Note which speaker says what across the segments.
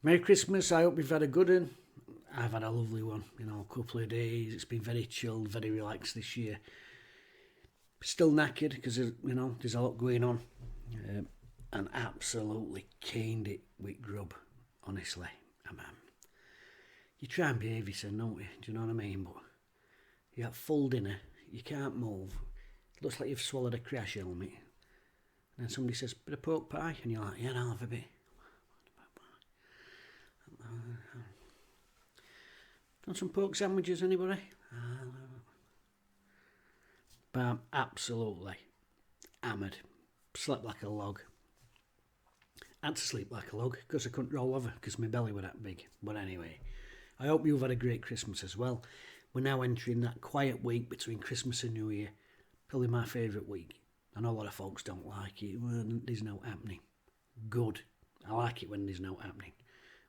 Speaker 1: Merry Christmas. I hope you've had a good one. I've had a lovely one. A couple of days. It's been very chilled, very relaxed this year. Still knackered because there's a lot going on, and absolutely caned it with grub. Honestly, you try and behave yourself, don't you? Do you know what I mean? But you got full dinner, you can't move. It looks like you've swallowed a crash helmet. And then somebody says, "Bit of pork pie," and you're like, "Yeah, I'll have a bit." Got some pork sandwiches, anybody? But I'm absolutely hammered. Slept like a log. Had to sleep like a log because I couldn't roll over because my belly was that big. But anyway, I hope you've had a great Christmas as well. We're now entering that quiet week between Christmas and New Year. Probably my favourite week. I know a lot of folks don't like it when there's no happening. Good. I like it when there's no happening.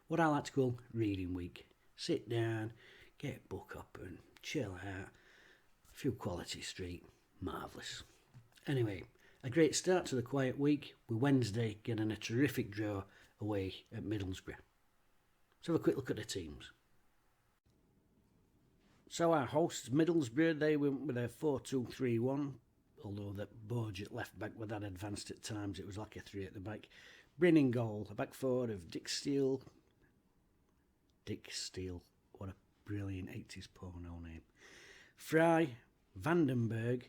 Speaker 1: What I like to call reading week. Sit down, get a book up and chill out. A few Quality Street. Marvellous. Anyway, a great start to the quiet week with Wednesday getting a terrific draw away at Middlesbrough. Let's have a quick look at the teams. So our hosts, Middlesbrough, they went with a 4-2-3-1, although that Borg at left back with that advanced at times, it was like a 3 at the back. Bryn in goal, a back four of Dick Steele, what a brilliant 80s porno name. Fry, Vandenberg,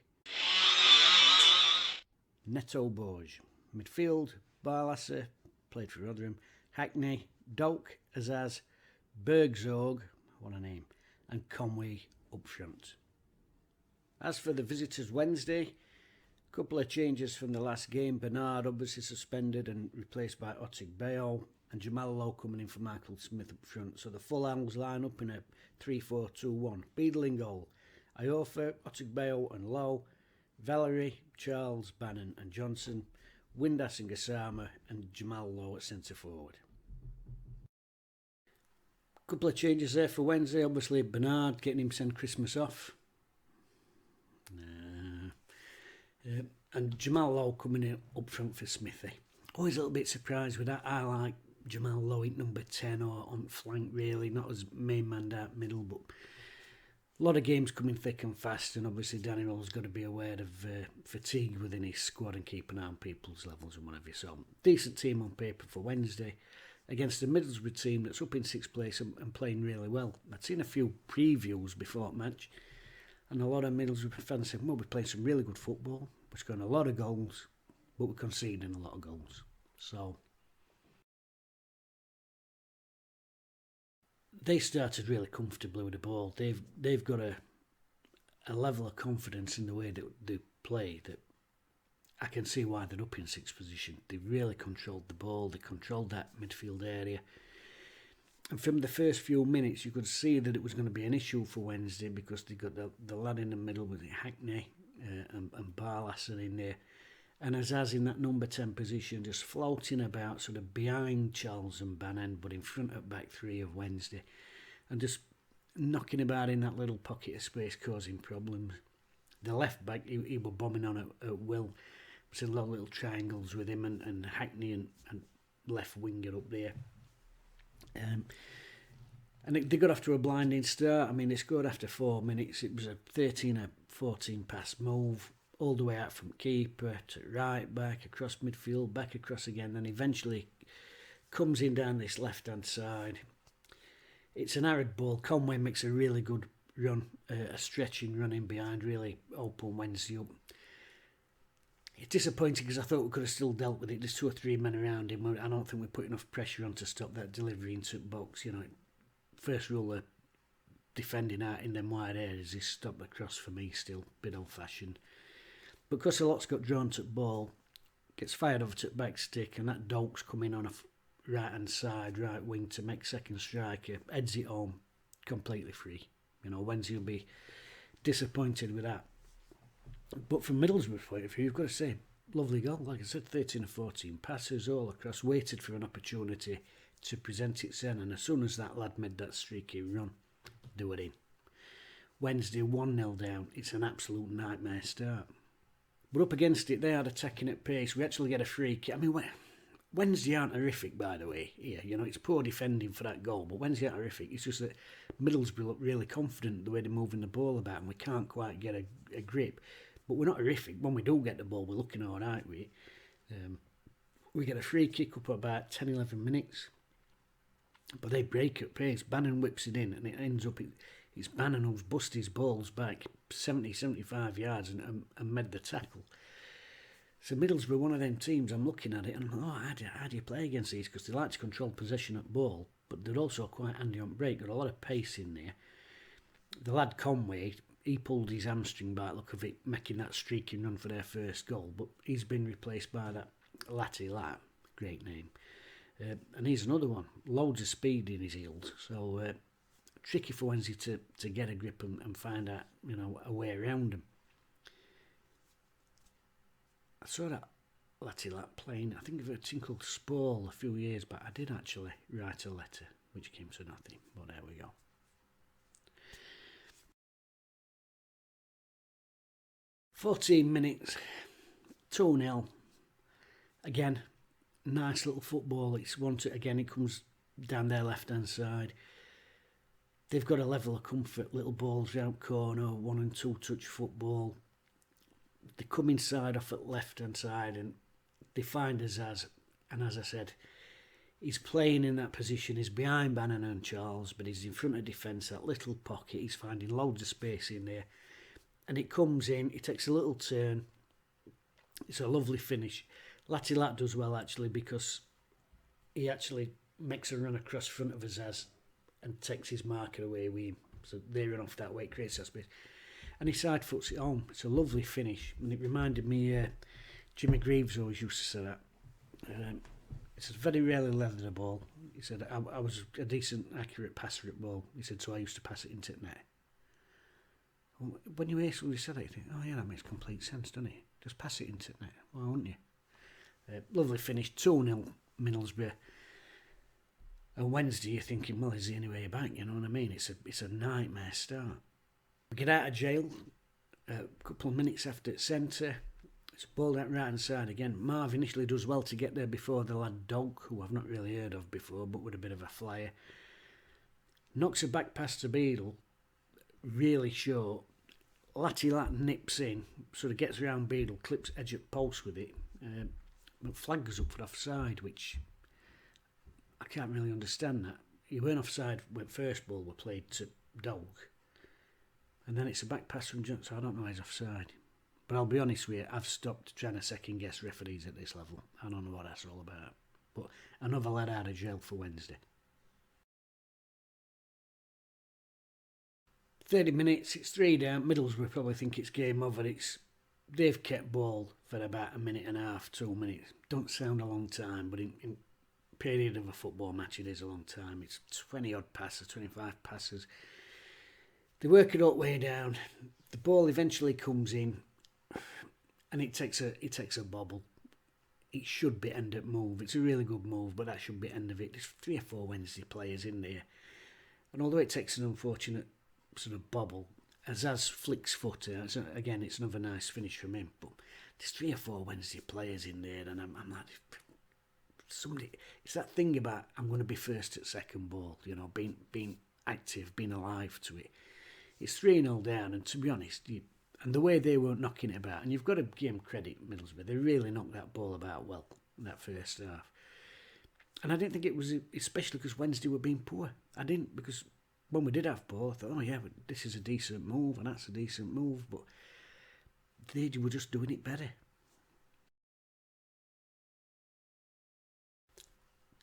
Speaker 1: Neto Borg. Midfield, Barlasser, played for Rotherham, Hackney, Doak, Azaz, Bergzorg, what a name, and Conway up front. As for the visitors Wednesday, a couple of changes from the last game. Bernard obviously suspended and replaced by Otig Bayo, and Jamal Lowe coming in for Michael Smith up front. So the full Owls line up in a 3-4-2-1. Beadle in goal, Iofa, Otig Bayo and Lowe, Valerie, Charles, Bannon and Johnson, Windass and Gassama, and Jamal Lowe at centre forward. Couple of changes there for Wednesday. Obviously Bernard getting him send Christmas off. And Jamal Lowe coming in up front for Smithy. Always a little bit surprised with that. I like Jamal Lowe at number 10 or on flank really, not as main man out middle, but a lot of games coming thick and fast, and obviously Danny Roll's got to be aware of fatigue within his squad and keep an eye on people's levels and whatever. So decent team on paper for Wednesday against a Middlesbrough team that's up in 6th place and playing really well. I'd seen a few previews before the match, and a lot of Middlesbrough fans said, well, we're playing some really good football, we're scoring a lot of goals, but we're conceding a lot of goals. So they started really comfortably with the ball. They've got a level of confidence in the way that they play that I can see why they're up in 6th position. They really controlled the ball. They controlled that midfield area. And from the first few minutes, you could see that it was going to be an issue for Wednesday because they got the lad in the middle with Hackney and Barlasser in there. And Azaz in that number 10 position, just floating about sort of behind Charles and Bannon, but in front of back three of Wednesday. And just knocking about in that little pocket of space, causing problems. The left back, he was bombing on at will. There's a lot of little triangles with him and Hackney and left winger up there. And they got off to a blinding start. I mean, they scored after 4 minutes. It was a 13-14 pass move, all the way out from keeper to right back, across midfield, back across again, and eventually comes in down this left-hand side. It's an arid ball. Conway makes a really good run, a stretching run in behind, really open Wednesday up. It's disappointing because I thought we could have still dealt with it. There's 2 or 3 men around him. I don't think we put enough pressure on to stop that delivery into the box. First rule of defending out in them wide areas is stop the cross for me still. A bit old-fashioned. But because a lot's got drawn to the ball, gets fired over to the back stick, and that Doak's coming on a right-hand side, right wing to make second striker, heads it home, completely free. Wednesday will be disappointed with that. But from Middlesbrough's point of view, you've got to say, lovely goal. Like I said, 13 or 14 passes all across, waited for an opportunity to present itself, and as soon as that lad made that streaky run, do it in. Wednesday 1-0 down. It's an absolute nightmare start. But up against it, they had attacking at pace. We actually get a free kick. I mean, Wednesday aren't horrific, by the way. Yeah, you know, it's poor defending for that goal, but Wednesday aren't horrific. It's just that Middlesbrough look really confident the way they're moving the ball about, and we can't quite get a grip. But we're not horrific. When we do get the ball, we're looking all right with it. We get a free kick up at about 10, 11 minutes. But they break at pace. Bannon whips it in, and it ends up... It's Bannon who's busted his balls back 70, 75 yards and made the tackle. So Middlesbrough, one of them teams, I'm looking at it and I'm like, how do you play against these? Because they like to control possession at ball, but they're also quite handy on break. Got a lot of pace in there. The lad Conway, he pulled his hamstring by the look of it, making that streaking run for their first goal, but he's been replaced by that Latty Lat, great name. And he's another one, loads of speed in his heels, so tricky for Wednesday to get a grip and find out, you know, a way around him. I saw that Latty Lat playing, I think of a team called Spall a few years back. I did actually write a letter, which came to nothing, but there we go. "14 minutes, 2-0. Again, nice little football. It's again, it comes down their left-hand side. They've got a level of comfort, little balls round corner, 1 and 2 touch football. They come inside off at left-hand side and they find Azaz. And as I said, he's playing in that position. He's behind Bannon and Charles, but he's in front of defence, that little pocket. He's finding loads of space in there. And it comes in, he takes a little turn. It's a lovely finish. Latty Lat does well, actually, because he actually makes a run across front of Azaz and takes his marker away with him. So they run off that way, it creates that space. And he side foots it home. It's a lovely finish. And it reminded me, Jimmy Greaves always used to say that. He said, very rarely leathered a ball. He said, I was a decent, accurate passer at ball. He said, so I used to pass it into the net. When you hear somebody say that, you think, oh yeah, that makes complete sense, doesn't it? Just pass it into the net. Why wouldn't you? Lovely finish, 2-0 Middlesbrough. And Wednesday, you're thinking, well, is he anyway back? You know what I mean? It's a nightmare start. We get out of jail a couple of minutes after centre. It's balled out right hand side again. Marv initially does well to get there before the lad Dog, who I've not really heard of before, but with a bit of a flyer. Knocks a back pass to Beadle, really short. Latty Lat nips in, sort of gets around Beadle, clips edge at post with it. But flag goes up for offside, which I can't really understand that. He weren't offside when first ball were played to Dog. And then it's a back pass from Johnson, so I don't know he's offside. But I'll be honest with you, I've stopped trying to second guess referees at this level. I don't know what that's all about. But another lad out of jail for Wednesday. 30 minutes, it's 3 down. Middlesbrough probably think it's game over. They've kept ball for about a minute and a half, 2 minutes. Don't sound a long time, but in period of a football match, it is a long time. It's 20 odd passes, 25 passes. They work it all the way down. The ball eventually comes in, and it takes a bobble. It should be end at move. It's a really good move, but that should be end of it. There's 3 or 4 Wednesday players in there, and although it takes an unfortunate sort of bobble, Azaz flicks foot. Again, it's another nice finish from him. But there's 3 or 4 Wednesday players in there, and I'm like, somebody. It's that thing about I'm going to be first at second ball. You know, being active, being alive to it. It's 3-0 down, and to be honest, and the way they were knocking it about, and you've got to give them credit, Middlesbrough, they really knocked that ball about well in that first half. And I didn't think it was, especially because Wednesday were being poor. I didn't, because when we did have ball, I thought, oh yeah, but this is a decent move, and that's a decent move, but they were just doing it better.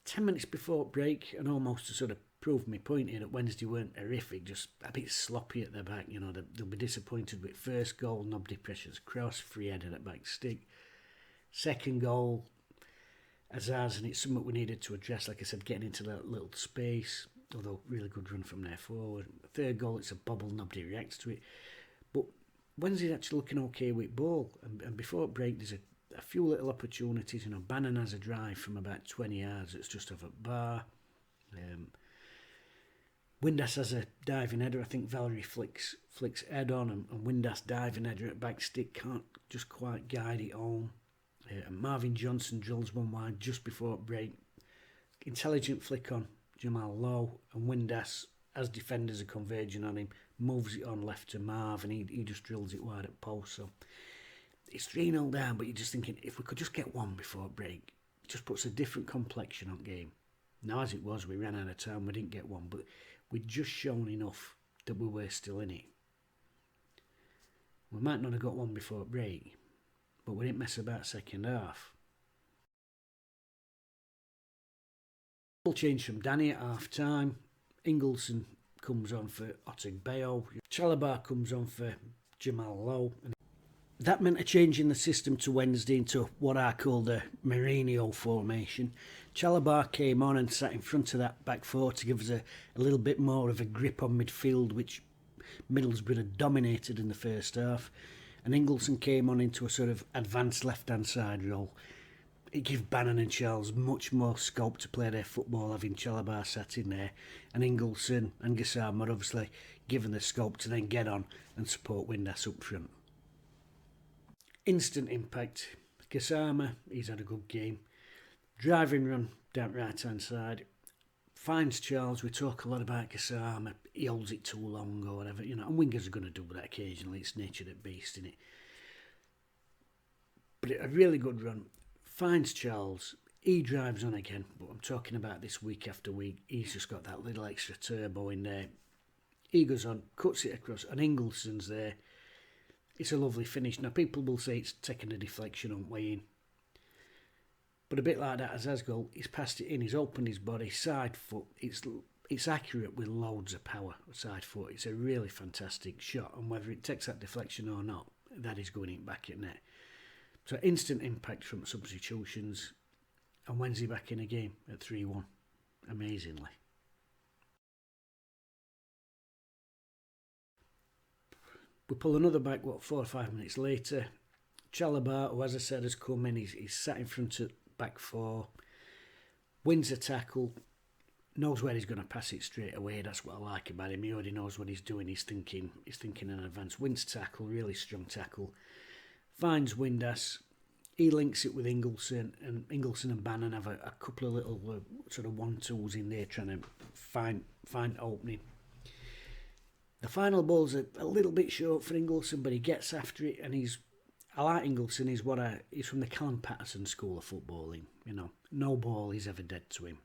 Speaker 1: 10 minutes before break, and almost to sort of prove my point here that Wednesday weren't horrific, just a bit sloppy at the back. You know, they'll be disappointed with first goal, nobody pressures cross, free header at back stick. Second goal, Azaz, and it's something we needed to address, like I said, getting into that little space, although really good run from there forward. Third goal, it's a bobble, nobody reacts to it. But Wednesday's actually looking okay with ball, and before break, there's a few little opportunities. You know, Bannon has a drive from about 20 yards, it's just off a bar. Windass has a diving header. I think Valerie flicks head on, and Windass diving header at back stick can't just quite guide it home. Marvin Johnson drills one wide just before break. Intelligent flick on Jamal Lowe, and Windass, as defenders are converging on him, moves it on left to Marv, and he just drills it wide at post. So it's 3-0 down, but you're just thinking, if we could just get one before break, it just puts a different complexion on game. Now, as it was, we ran out of time, we didn't get one, but we'd just shown enough that we were still in it. We might not have got one before break, but we didn't mess about second half. Change from Danny at half time. Ingleson comes on for Otegbayo. Chalabar comes on for Jamal Lowe. And that meant a change in the system to Wednesday into what I call the Mourinho formation. Chalabar came on and sat in front of that back four to give us a little bit more of a grip on midfield, which Middlesbrough had dominated in the first half. And Ingleson came on into a sort of advanced left-hand side role. It gave Bannon and Charles much more scope to play their football, having Chalabar sat in there, and Ingleson and Gassama were obviously given the scope to then get on and support Windass up front. Instant impact. Gassama, he's had a good game. Driving run down right hand side. Finds Charles. We talk a lot about Gassama. He holds it too long or whatever, and wingers are going to do that occasionally. It's nature that beast, isn't it? But a really good run. Finds Charles, he drives on again, but I'm talking about this week after week. He's just got that little extra turbo in there. He goes on, cuts it across, and Ingleson's there. It's a lovely finish. Now, people will say it's taken a deflection on way in. But a bit like that as Asgol, he's passed it in, he's opened his body, side foot. It's accurate with loads of power, side foot. It's a really fantastic shot, and whether it takes that deflection or not, that is going in back at net. So instant impact from substitutions, and Wednesday back in a game at 3-1, amazingly. We pull another back, 4 or 5 minutes later. Chalabar, who as I said has come in, he's sat in front of back four, wins a tackle, knows where he's going to pass it straight away. That's what I like about him. He already knows what he's doing, he's thinking in advance. Wins tackle, really strong tackle. Finds Windass, he links it with Ingleson, and Ingleson and Bannon have a couple of little sort of 1-2s in there trying to find opening. The final ball's a little bit short for Ingleson, but he gets after it, and I like Ingleson. He's from the Callum Patterson school of footballing. No ball is ever dead to him.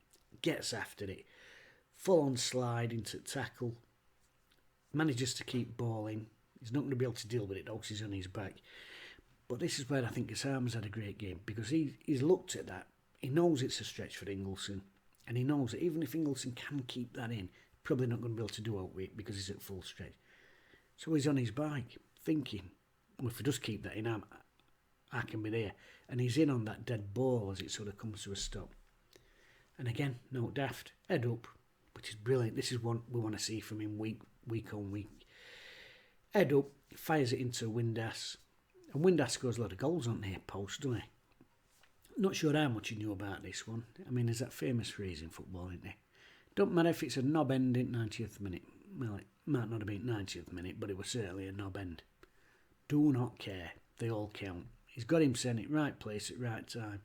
Speaker 1: Gets after it, full on slide into tackle, manages to keep ball in. He's not going to be able to deal with it though, because he's on his back. But this is where I think Gassama's had a great game, because he's looked at that. He knows it's a stretch for Ingleson, and he knows that even if Ingleson can keep that in, probably not going to be able to do out with it because he's at full stretch. So he's on his bike, thinking, well, if I just keep that in, I can be there. And he's in on that dead ball as it sort of comes to a stop. And again, no daft, head up, which is brilliant. This is what we want to see from him week on week. Head up, fires it into Windass. And Windass scores a lot of goals on their post, doesn't he? Not sure how much he knew about this one. I mean, there's that famous phrase in football, isn't there? Don't matter if it's a knob end in 90th minute. Well, it might not have been 90th minute, but it was certainly a knob end. Do not care. They all count. He's got him saying it right place at right time.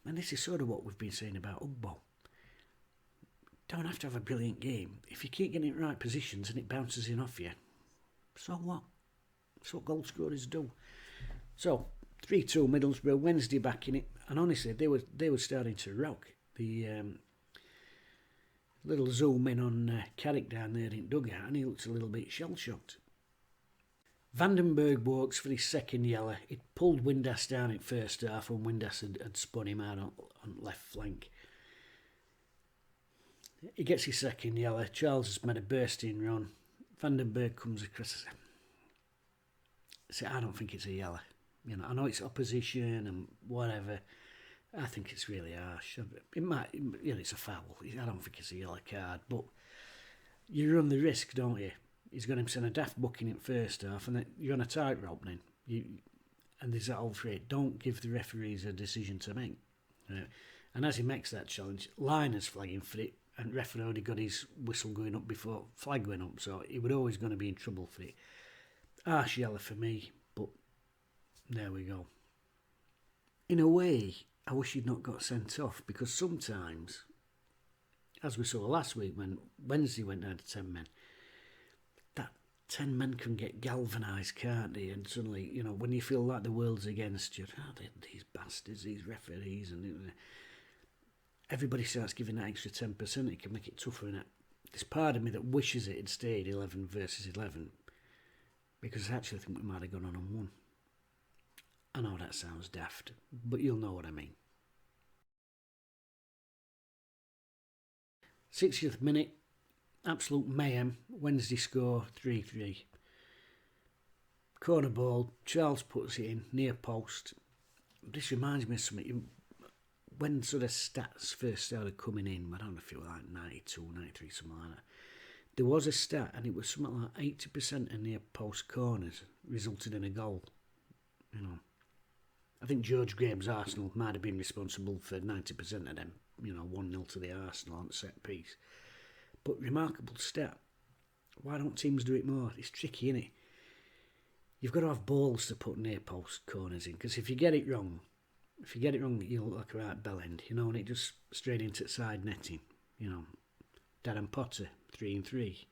Speaker 1: And this is sort of what we've been saying about Ugbo. Don't have to have a brilliant game. If you keep getting it in right positions and it bounces in off you, so what? That's what goal scorers do. So, 3-2 Middlesbrough, Wednesday back in it. And honestly, they were starting to rock. The little zoom in on Carrick down there in dugout, and he looks a little bit shell-shocked. Vandenberg walks for his second yellow. It pulled Windass down in first half when Windass had spun him out on left flank. He gets his second yellow. Charles has made a bursting run. Vandenberg comes across. I don't think it's a yellow. I know it's opposition and whatever. I think it's really harsh. It might, it's a foul. I don't think it's a yellow card, but you run the risk, don't you? He's got him send a daft booking in first half, and then you're on a tightrope then. And there's that old phrase, don't give the referees a decision to make. And as he makes that challenge, Liner's flagging for it, and referee already got his whistle going up before flag went up, so he was always going to be in trouble for it. Harsh yellow for me, but there we go. in a way, I wish he'd not got sent off, because sometimes, as we saw last week when Wednesday went down to 10 men, that 10 men can get galvanised, can't they? And suddenly, you know, when you feel like the world's against you, these bastards, these referees, and everybody starts giving that extra 10%, it can make it tougher. And there's part of me that wishes it had stayed 11 versus 11, because I actually think we might have gone on and won. I know that sounds daft, but you'll know what I mean. 60th minute, absolute mayhem. Wednesday score 3-3. Corner ball, Charles puts it in, near post. This reminds me of something. When sort of stats first started coming in, I don't know if it was like 92, 93, something like that, there was a stat, and it was something like 80% of near post corners resulted in a goal. You know, I think George Graham's Arsenal might have been responsible for 90% of them. You know, 1-0 to the Arsenal on set piece. But remarkable stat. Why don't teams do it more? It's tricky, isn't it? You've got to have balls to put near post corners in, because if you get it wrong, you look like a right bell end, you know, and it just straight into side netting. You know, Darren Potter, 3-3.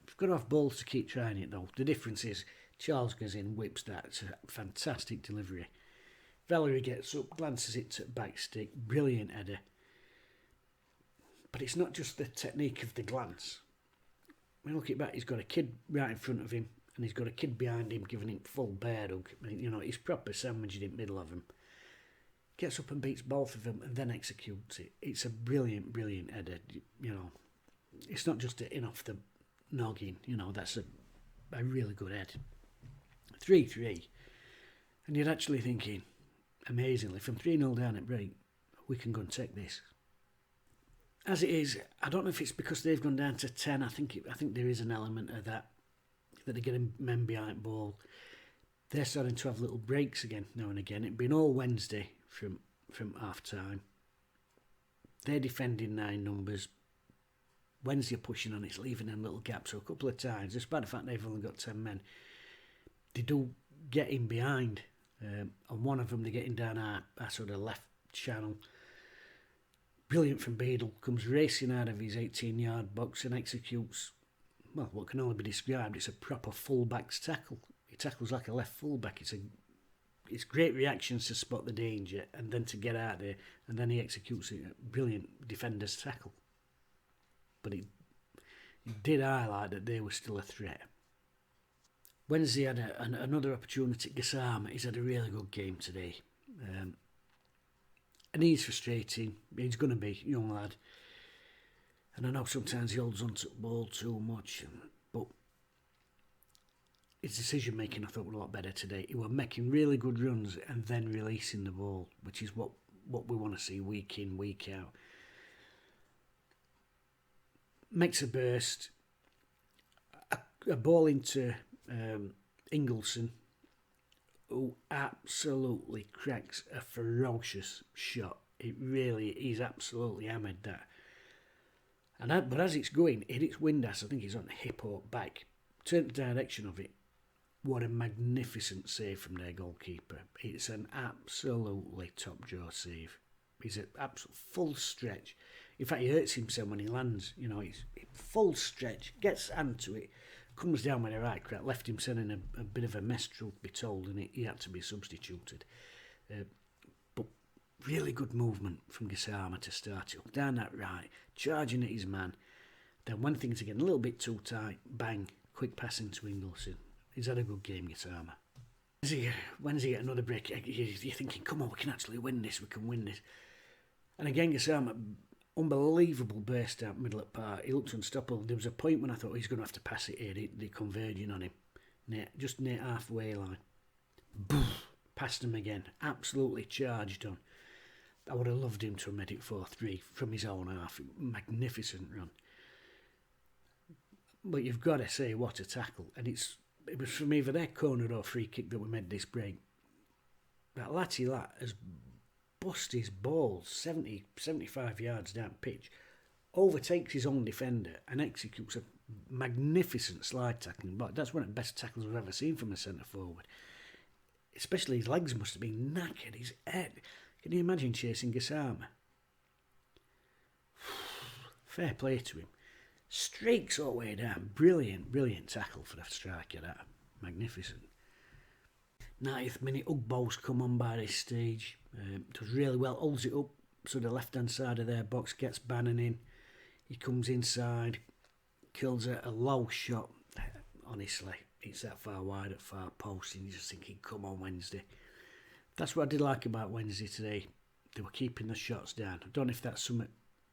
Speaker 1: You've got to have balls to keep trying it, though. The difference is Charles goes in, whips that. It's a fantastic delivery. Valerie gets up, glances it to back stick, brilliant header. But it's not just the technique of the glance. When you look at back, he's got a kid right in front of him, and he's got a kid behind him giving him full bear hug. You know, he's proper sandwiched in the middle of them. Gets up and beats both of them and then executes it. It's a brilliant, brilliant header. You know, it's not just in off the noggin. You know, that's a really good head. 3-3. And you're actually thinking, amazingly, from 3-0 down at break, we can go and take this. As it is, I don't know if it's because they've gone down to 10. I think there is an element of that they're getting men behind ball. They're starting to have little breaks again now and again. It'd been all Wednesday from half time. They're defending 9 numbers. Wednesday pushing on, it's leaving them little gaps. So a couple of times, despite the fact they've only got 10 men, they do get in behind. And one of them, they're getting down our sort of left channel. Brilliant from Beadle, comes racing out of his 18-yard box and executes, well, what can only be described, it's a proper fullback's tackle. He tackles like a left fullback. It's great reactions to spot the danger and then to get out there, and then he executes a brilliant defender's tackle. But it did highlight that they were still a threat. Wednesday had another opportunity. Gassama, he's had a really good game today. And he's frustrating. He's going to be a young lad. And I know sometimes he holds on to the ball too much. But his decision making, I thought, was a lot better today. He was making really good runs and then releasing the ball, which is what we want to see week in, week out. Makes a burst. A ball into Ingleson, who absolutely cracks a ferocious shot. He's absolutely hammered that. But as it's going, it hits Windass. I think he's on the hip or back. Turn the direction of it. What a magnificent save from their goalkeeper. It's an absolutely top-jaw save. He's an absolute full stretch. In fact, he hurts himself when he lands. You know, he's full stretch, gets hand to it, comes down with a right crack, left himself in a bit of a mess, truth be told, and he had to be substituted. But really good movement from Gassama to start it up. Down that right, charging at his man. Then when things are getting a little bit too tight, bang, quick pass into Ingleson. He's had a good game, Gassama. When's he get another break? You're thinking, come on, we can actually win this, we can win this. And again, Gassama, unbelievable burst out middle of the park. He looked unstoppable. There was a point when I thought he's going to have to pass it here. They're converging on him. Just near halfway line. Boom, past him again. Absolutely charged on. I would have loved him to have made it 4-3 from his own half. Magnificent run. But you've got to say, what a tackle. And it was from either their corner or free kick that we made this break. That Latty has bust his balls 70, 75 yards down pitch, overtakes his own defender and executes a magnificent slide tackling. But that's one of the best tackles I've ever seen from a centre forward. especially his legs must have been knackered. His head. Can you imagine chasing Gassama? Fair play to him. Streaks all the way down. Brilliant, brilliant tackle for the striker. That magnificent. 90th minute, Ugbo's come on by this stage. Does really well. Holds it up so the left hand side of their box gets Bannon in. He comes inside, kills a low shot. Honestly, it's that far wide at far post, and you're just thinking, come on, Wednesday. That's what I did like about Wednesday today. They were keeping the shots down. I don't know if that's something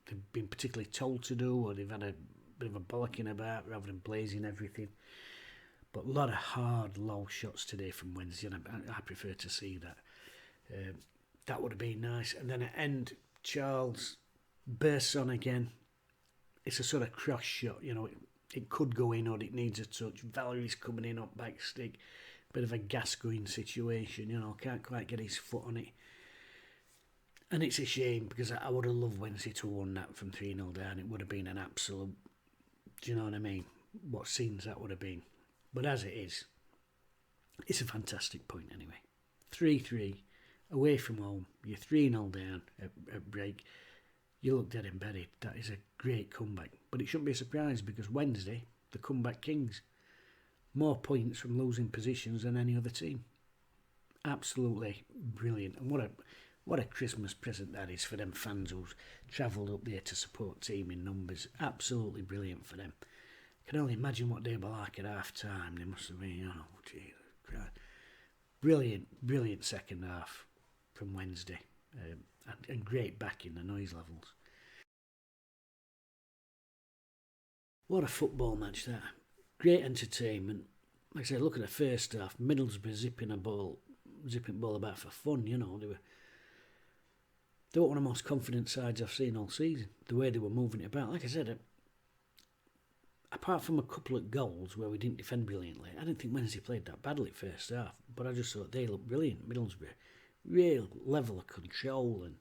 Speaker 1: they've been particularly told to do, or they've had a bit of a bollocking about rather than blazing everything. But a lot of hard, low shots today from Wednesday, and I prefer to see that. That would have been nice. And then at end, Charles bursts on again. It's a sort of cross shot, you know. It could go in or it needs a touch. Valerie's coming in up back stick. Bit of a Gascoigne situation, you know. Can't quite get his foot on it. And it's a shame because I would have loved Wednesday to have won that from 3-0 down. It would have been an absolute, do you know what I mean? What scenes that would have been. But as it is, it's a fantastic point anyway. 3-3, away from home. You're 3-0 down at break. You look dead embedded. That is a great comeback. But it shouldn't be a surprise because Wednesday, the comeback kings. More points from losing positions than any other team. Absolutely brilliant. And what a Christmas present that is for them fans who've travelled up there to support team in numbers. Absolutely brilliant for them. I can only imagine what they were like at half time. They must have been, oh, Jesus Christ. Brilliant, brilliant second half from Wednesday. And great backing, the noise levels. What a football match that. Great entertainment. Like I said, look at the first half. Middlesbrough zipping ball about for fun, you know. They were one of the most confident sides I've seen all season. The way they were moving it about. Like I said, apart from a couple of goals where we didn't defend brilliantly, I didn't think Wednesday played that badly first half. But I just thought they looked brilliant, Middlesbrough. Real level of control and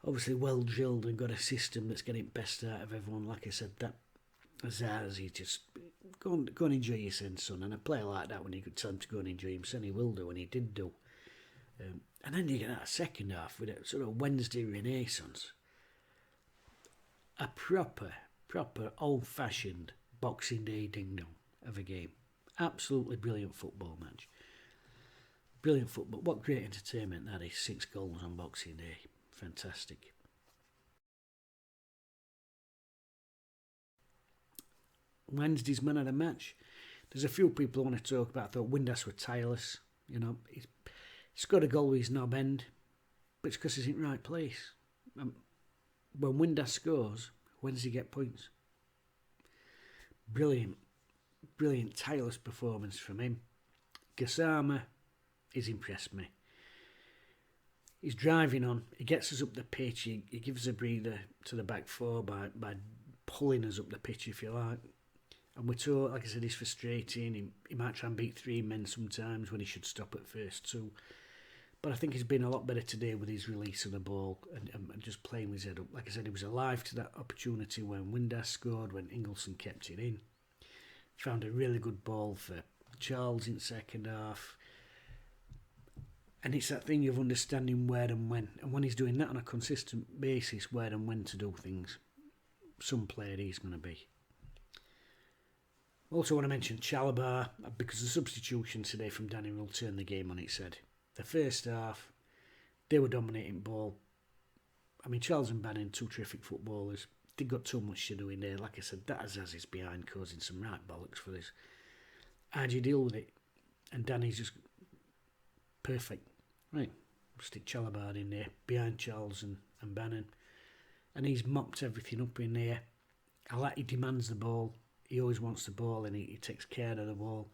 Speaker 1: obviously well drilled and got a system that's getting best out of everyone. Like I said, that Azazi just go and enjoy your son. And a player like that, when you could tell him to go and enjoy himself, he will do, and he did do. And then you get that second half with a sort of Wednesday renaissance. A proper old-fashioned Boxing Day ding-dong of a game. Absolutely brilliant football match. Brilliant football. What great entertainment that is. 6 goals on Boxing Day. Fantastic. Wednesday's man of the match. There's a few people I want to talk about. I thought Windass were tireless. You know, he's got a goal with his knob end, but it's because he's in the right place. When Windass scores, Wednesday get points. Brilliant, tireless performance from him. Gassama, he's impressed me. He's driving on. He gets us up the pitch. He gives a breather to the back four by pulling us up the pitch, if you like. And we're told, like I said, he's frustrating. He might try and beat 3 men sometimes when he should stop at first 2. But I think he's been a lot better today with his release of the ball and just playing with his head up. Like I said, he was alive to that opportunity when Windass scored, when Ingleson kept it in. Found a really good ball for Charles in the second half. And it's that thing of understanding where and when. And when he's doing that on a consistent basis, where and when to do things, some player he's going to be. Also want to mention Chalabar, because the substitution today from Danny will turn the game on its head. The first half, they were dominating ball. I mean, Charles and Bannon, 2 terrific footballers. They got too much to do in there. Like I said, that Azaz is behind, causing some right bollocks for this. How do you deal with it? And Danny's just perfect. Right, stick Chalabar in there, behind Charles and Bannon. And he's mopped everything up in there. I like he demands the ball. He always wants the ball and he takes care of the ball.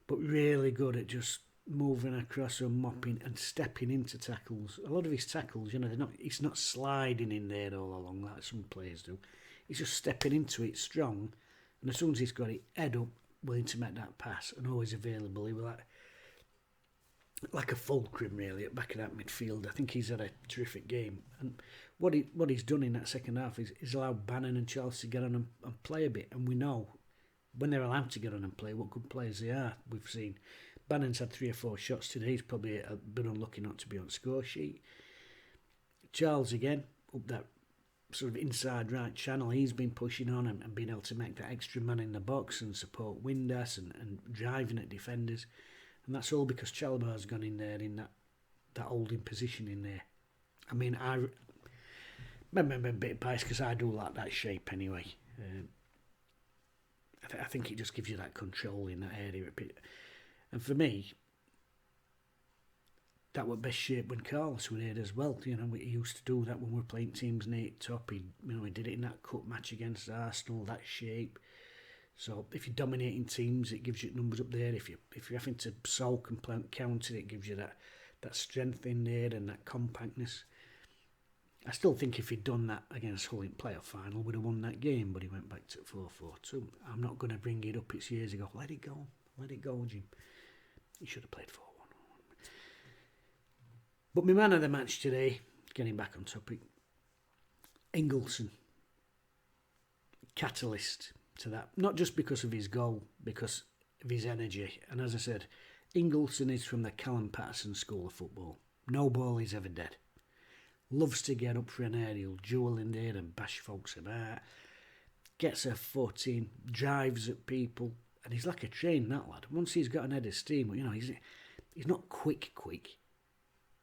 Speaker 1: But really good at just moving across and mopping and stepping into tackles. A lot of his tackles, you know, he's not sliding in there all along like some players do. He's just stepping into it strong. And as soon as he's got it, head up, willing to make that pass and always available. He was like a fulcrum really at back of that midfield. I think he's had a terrific game. And what he's done in that second half is allowed Bannon and Charles to get on and play a bit. And we know when they're allowed to get on and play what good players they are. We've seen Bannon's had 3 or 4 shots today. He's probably been unlucky not to be on score sheet. Charles again, up that sort of inside right channel. He's been pushing on and being able to make that extra man in the box and support Windass and driving at defenders. And that's all because Chalobah's gone in there in that holding position in there. I mean, I'm a bit biased because I do like that shape anyway. I think it just gives you that control in that area. And for me, that was best shape when Carlos was here as well. You know, we used to do that when we were playing teams in 8 top. He did it in that cup match against Arsenal, that shape. So if you're dominating teams, it gives you numbers up there. If you're having to sulk and counter, it gives you that strength in there and that compactness. I still think if he'd done that against Hull in playoff final, would have won that game, but he went back to 4-4-2. I'm not going to bring it up, it's years ago. Let it go, Jim. He should have played 4-1. But my man of the match today, getting back on topic, Ingelsson. Catalyst to that. Not just because of his goal, because of his energy. And as I said, Ingelsson is from the Callum Patterson School of Football. No ball is ever dead. Loves to get up for an aerial duel in there and bash folks about. Gets a foot in, drives at people, and he's like a train, that lad. Once he's got an head of steam, he's not quick,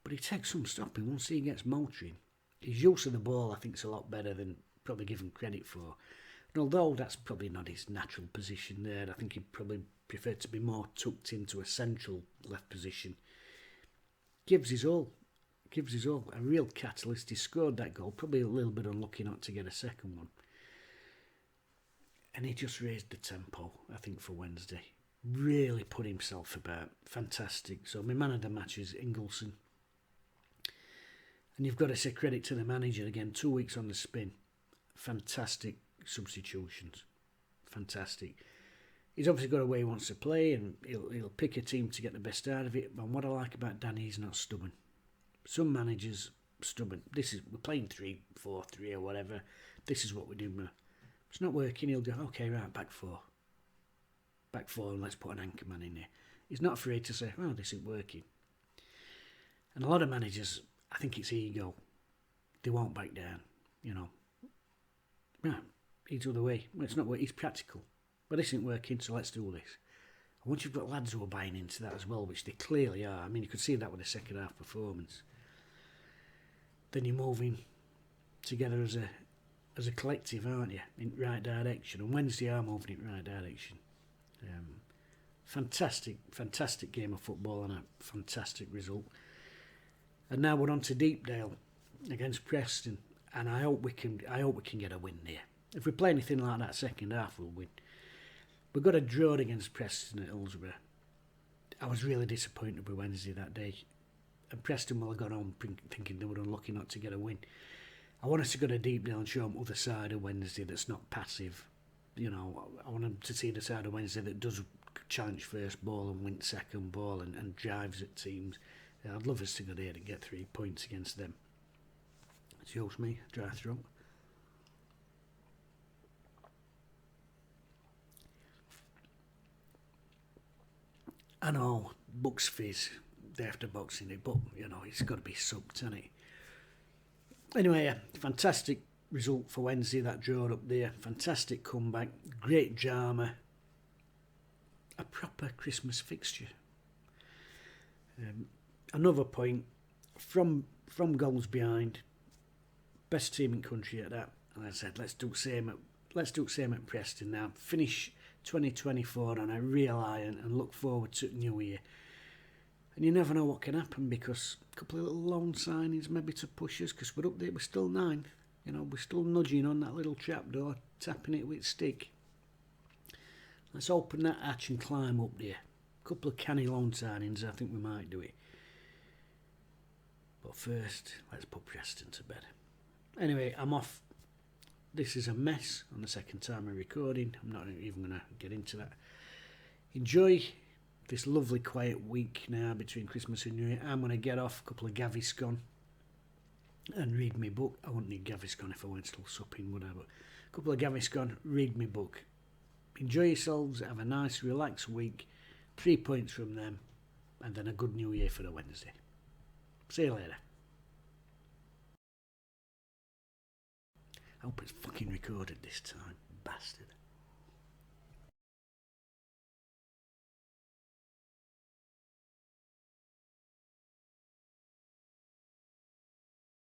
Speaker 1: but he takes some stopping once he gets motoring. His use of the ball, I think, is a lot better than probably given credit for. And although that's probably not his natural position there, I think he'd probably prefer to be more tucked into a central left position. Gives his all. A real catalyst. He scored that goal, probably a little bit unlucky not to get a second one. And he just raised the tempo, I think, for Wednesday. Really put himself about. Fantastic. So my man of the match is Ingelsson. And you've got to say credit to the manager again. 2 weeks on the spin. Fantastic substitutions. Fantastic. He's obviously got a way he wants to play, and he'll pick a team to get the best out of it. And what I like about Danny, he's not stubborn. Some managers stubborn. We're playing 3-4-3 or whatever. This is what we do. It's not working. He'll go, okay, right, back four, and let's put an anchor man in there. He's not afraid to say, oh, this isn't working. And a lot of managers, I think it's ego. They won't back down. Right, he's the other way. Well, it's not working. He's practical, but this isn't working. So let's do this. And once you've got lads who are buying into that as well, which they clearly are. I mean, you could see that with the second half performance. Then you're moving together as a collective, aren't you? In the right direction. And Wednesday are moving in the right direction. Fantastic game of football and a fantastic result. And now we're on to Deepdale against Preston, and I hope we can get a win there. If we play anything like that second half, we'll win. We got a draw against Preston at Hillsborough. I was really disappointed with Wednesday that day. And Preston will have gone on thinking they were unlucky not to get a win. I want us to go to Deepdale and show them the other side of Wednesday that's not passive. I want them to see the side of Wednesday that does challenge first ball and win second ball and drives at teams. I'd love us to go there and get 3 points against them. Excuse me, dry throat. I know, Bucks fizz, day after Boxing Day, but, it's got to be sucked, hasn't it? Anyway, fantastic result for Wednesday, that draw up there. Fantastic comeback, great drama. A proper Christmas fixture. Another point, from goals behind, best team in country at that. And I said, let's do the same at Preston now. Finish 2024 on a real high and look forward to New Year. And you never know what can happen, because a couple of little loan signings maybe to push us, because we're up there, we're still 9th. We're still nudging on that little trapdoor, tapping it with a stick. Let's open that hatch and climb up there. A couple of canny loan signings, I think we might do it. But first, let's put Preston to bed. Anyway, I'm off. This is a mess on the second time of recording. I'm not even going to get into that. Enjoy this lovely quiet week now between Christmas and New Year. I'm going to get off a couple of Gaviscon and read my book. I wouldn't need Gaviscon if I went still supping, would I? But a couple of Gaviscon, read my book. Enjoy yourselves, have a nice relaxed week. 3 points from them. And then a good new year for a Wednesday. See you later. I hope it's fucking recorded this time, bastard.